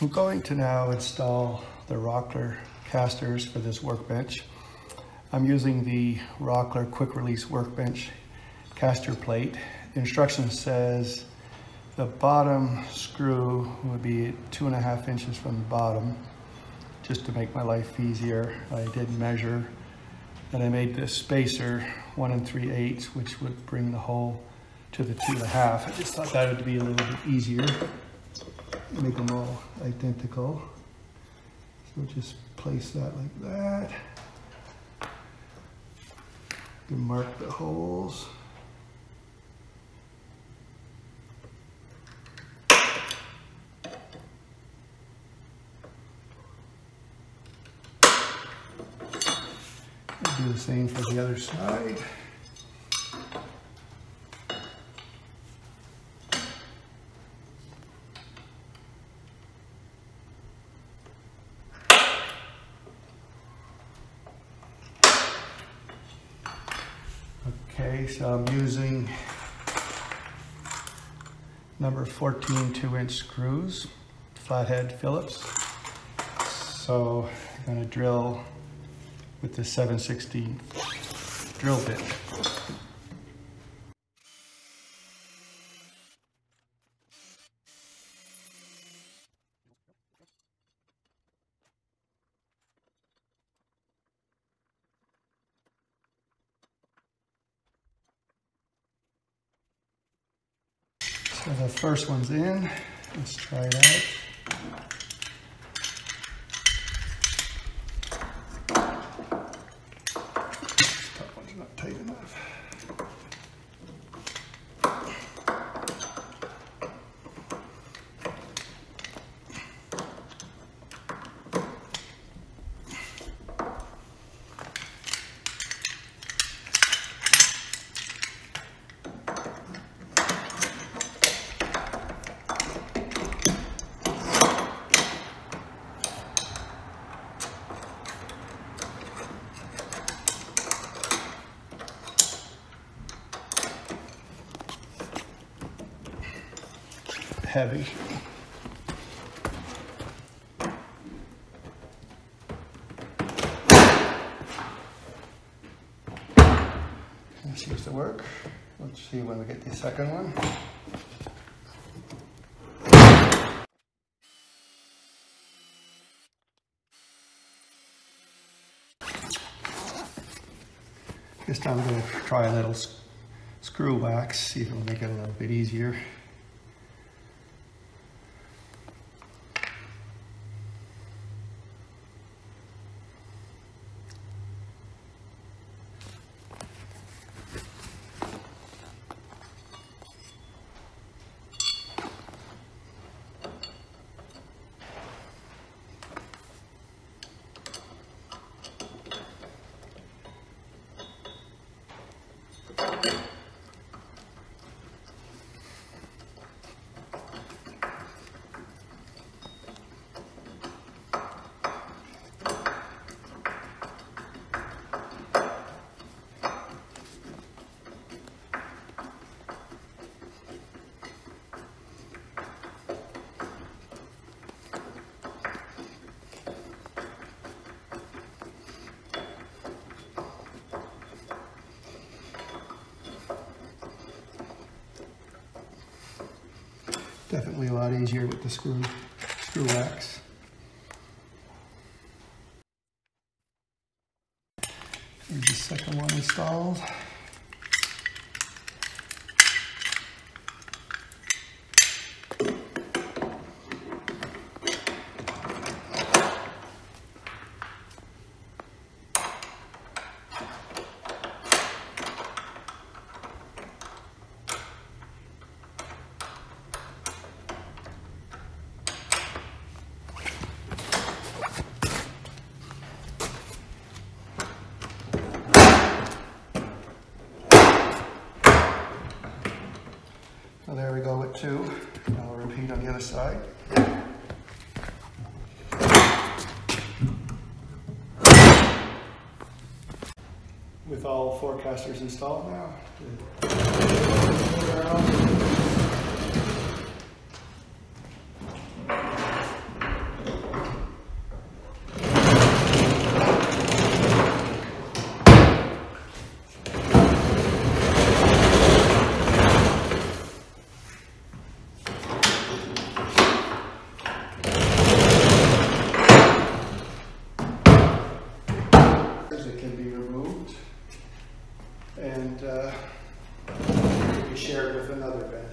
I'm going to now install the Rockler casters for this workbench. I'm using the Rockler quick release workbench caster plate. The instruction says the bottom screw would be 2.5 inches from the bottom. Just to make my life easier, I did measure and I made this spacer 1 3/8, which would bring the hole to the 2.5. I just thought that would be a little bit easier. Make them all identical. So just place that like that. You mark the holes. Do the same for the other side. Okay, so I'm using number 14 2-inch screws, flathead Phillips. So I'm going to drill with the 7/16 drill bit. So the first one's in. Let's try it out. Not tight enough. Heavy. That seems to work. Let's see when we get the second one. This time I'm going to try a little screw wax, see if it'll make it a little bit easier. Definitely a lot easier with the screw wax. Here's the second one installed. So there we go with 2. I'll repeat on the other side. With all 4 casters installed now. another bench.